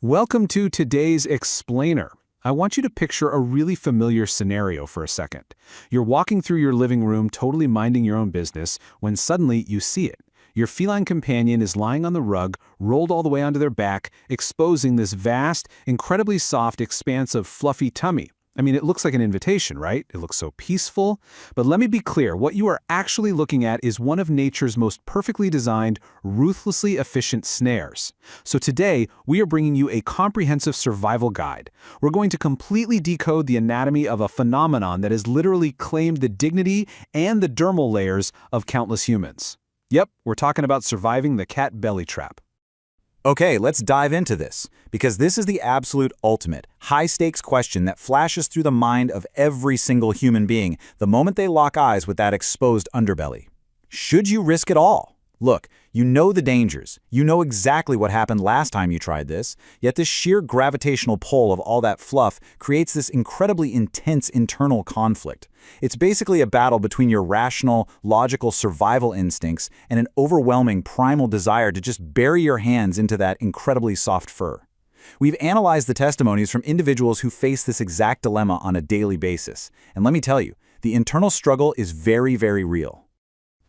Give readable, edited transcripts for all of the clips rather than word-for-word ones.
Welcome to today's Explainer. I want you to picture a really familiar scenario for a second. You're walking through your living room, totally minding your own business, when suddenly you see it. Your feline companion is lying on the rug, rolled all the way onto their back, exposing this vast, incredibly soft expanse of fluffy tummy. I mean, it looks like an invitation, right? It looks so peaceful. But let me be clear, what you are actually looking at is one of nature's most perfectly designed, ruthlessly efficient snares. So today, we are bringing you a comprehensive survival guide. We're going to completely decode the anatomy of a phenomenon that has literally claimed the dignity and the dermal layers of countless humans. Yep, we're talking about surviving the cat belly trap. Okay, let's dive into this, because this is the absolute ultimate, high-stakes question that flashes through the mind of every single human being the moment they lock eyes with that exposed underbelly. Should you risk it all? Look, you know the dangers. You know exactly what happened last time you tried this, yet the sheer gravitational pull of all that fluff creates this incredibly intense internal conflict. It's basically a battle between your rational, logical survival instincts and an overwhelming primal desire to just bury your hands into that incredibly soft fur. We've analyzed the testimonies from individuals who face this exact dilemma on a daily basis, and let me tell you, the internal struggle is very, very real.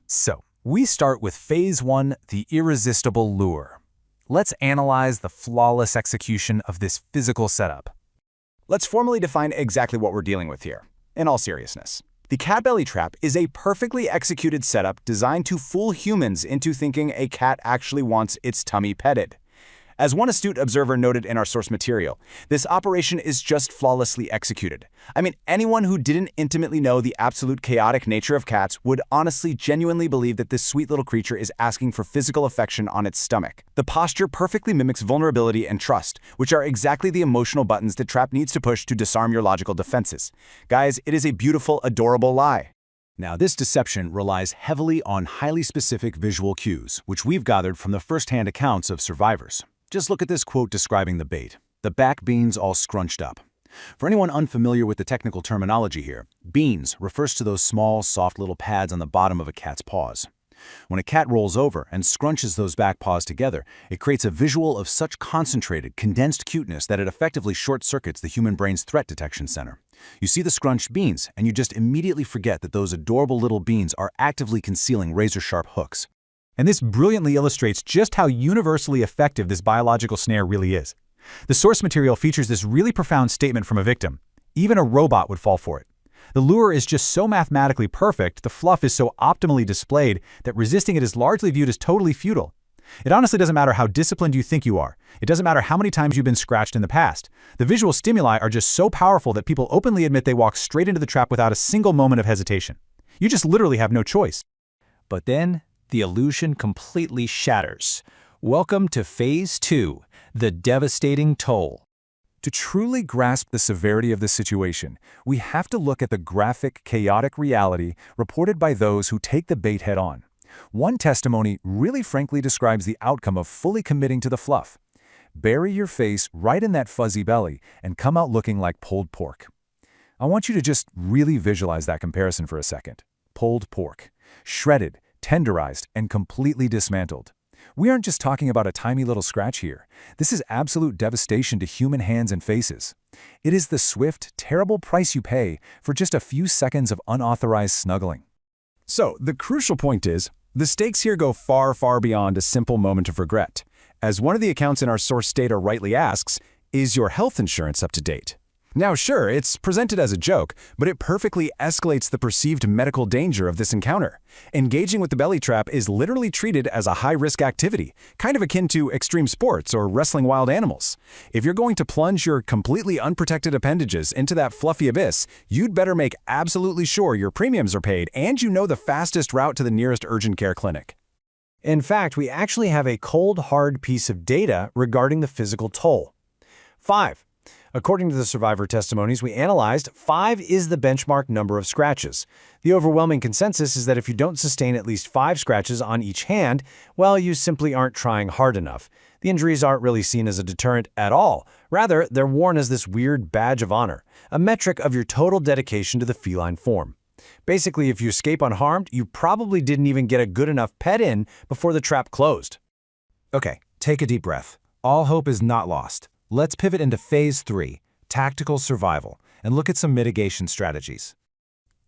So, we start with Phase 1, the irresistible lure. Let's analyze the flawless execution of this physical setup. Let's formally define exactly what we're dealing with here, in all seriousness. The cat belly trap is a perfectly executed setup designed to fool humans into thinking a cat actually wants its tummy petted. As one astute observer noted in our source material, this operation is just flawlessly executed. I mean, anyone who didn't intimately know the absolute chaotic nature of cats would honestly genuinely believe that this sweet little creature is asking for physical affection on its stomach. The posture perfectly mimics vulnerability and trust, which are exactly the emotional buttons the trap needs to push to disarm your logical defenses. Guys, it is a beautiful, adorable lie. Now, this deception relies heavily on highly specific visual cues, which we've gathered from the first-hand accounts of survivors. Just look at this quote describing the bait. The back beans all scrunched up. For anyone unfamiliar with the technical terminology here, beans refers to those small, soft little pads on the bottom of a cat's paws. When a cat rolls over and scrunches those back paws together, it creates a visual of such concentrated, condensed cuteness that it effectively short-circuits the human brain's threat detection center. You see the scrunched beans, and you just immediately forget that those adorable little beans are actively concealing razor-sharp hooks. And this brilliantly illustrates just how universally effective this biological snare really is. The source material features this really profound statement from a victim. Even a robot would fall for it. The lure is just so mathematically perfect, the fluff is so optimally displayed, that resisting it is largely viewed as totally futile. It honestly doesn't matter how disciplined you think you are. It doesn't matter how many times you've been scratched in the past. The visual stimuli are just so powerful that people openly admit they walk straight into the trap without a single moment of hesitation. You just literally have no choice. But then, the illusion completely shatters. Welcome to Phase 2, the devastating toll. To truly grasp the severity of this situation, we have to look at the graphic, chaotic reality reported by those who take the bait head-on. One testimony really frankly describes the outcome of fully committing to the fluff. Bury your face right in that fuzzy belly and come out looking like pulled pork. I want you to just really visualize that comparison for a second. Pulled pork. Shredded, tenderized, and completely dismantled. We aren't just talking about a tiny little scratch here. This is absolute devastation to human hands and faces. It is the swift, terrible price you pay for just a few seconds of unauthorized snuggling. So, the crucial point is, the stakes here go far, far beyond a simple moment of regret. As one of the accounts in our source data rightly asks, is your health insurance up to date? Now sure, it's presented as a joke, but it perfectly escalates the perceived medical danger of this encounter. Engaging with the belly trap is literally treated as a high-risk activity, kind of akin to extreme sports or wrestling wild animals. If you're going to plunge your completely unprotected appendages into that fluffy abyss, you'd better make absolutely sure your premiums are paid and you know the fastest route to the nearest urgent care clinic. In fact, we actually have a cold, hard piece of data regarding the physical toll. 5. According to the survivor testimonies we analyzed, 5 is the benchmark number of scratches. The overwhelming consensus is that if you don't sustain at least 5 scratches on each hand, well, you simply aren't trying hard enough. The injuries aren't really seen as a deterrent at all. Rather, they're worn as this weird badge of honor, a metric of your total dedication to the feline form. Basically, if you escape unharmed, you probably didn't even get a good enough pet in before the trap closed. Okay, take a deep breath. All hope is not lost. Let's pivot into Phase 3, Tactical Survival, and look at some mitigation strategies.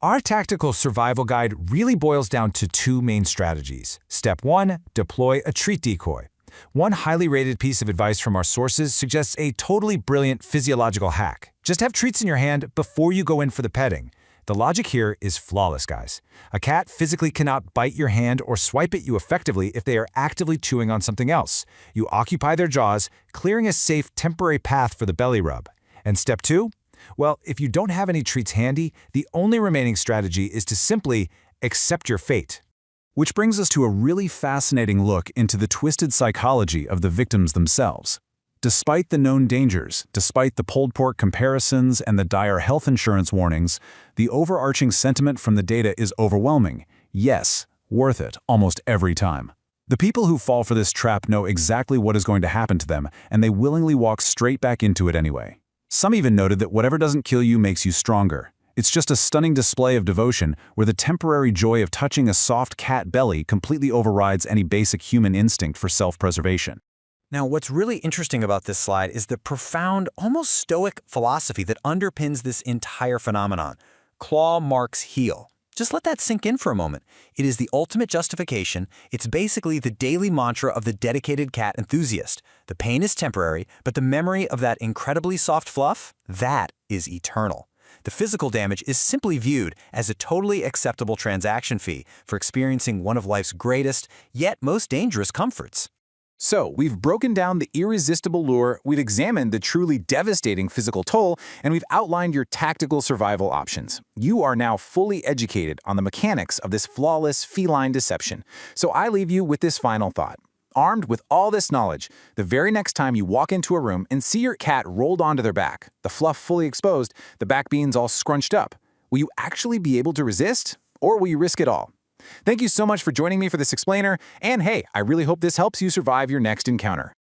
Our tactical survival guide really boils down to two main strategies. Step 1, deploy a treat decoy. One highly rated piece of advice from our sources suggests a totally brilliant physiological hack. Just have treats in your hand before you go in for the petting. The logic here is flawless, guys. A cat physically cannot bite your hand or swipe at you effectively if they are actively chewing on something else. You occupy their jaws, clearing a safe temporary path for the belly rub. And step 2? Well, if you don't have any treats handy, the only remaining strategy is to simply accept your fate. Which brings us to a really fascinating look into the twisted psychology of the victims themselves. Despite the known dangers, despite the pulled pork comparisons and the dire health insurance warnings, the overarching sentiment from the data is overwhelming. Yes, worth it almost every time. The people who fall for this trap know exactly what is going to happen to them, and they willingly walk straight back into it anyway. Some even noted that whatever doesn't kill you makes you stronger. It's just a stunning display of devotion where the temporary joy of touching a soft cat belly completely overrides any basic human instinct for self-preservation. Now, what's really interesting about this slide is the profound, almost stoic philosophy that underpins this entire phenomenon. Claw marks heal. Just let that sink in for a moment. It is the ultimate justification. It's basically the daily mantra of the dedicated cat enthusiast. The pain is temporary, but the memory of that incredibly soft fluff, that is eternal. The physical damage is simply viewed as a totally acceptable transaction fee for experiencing one of life's greatest, yet most dangerous comforts. So, we've broken down the irresistible lure, we've examined the truly devastating physical toll, and we've outlined your tactical survival options. You are now fully educated on the mechanics of this flawless feline deception. So I leave you with this final thought. Armed with all this knowledge, the very next time you walk into a room and see your cat rolled onto their back, the fluff fully exposed, the back beans all scrunched up, will you actually be able to resist, or will you risk it all? Thank you so much for joining me for this explainer, and hey, I really hope this helps you survive your next encounter.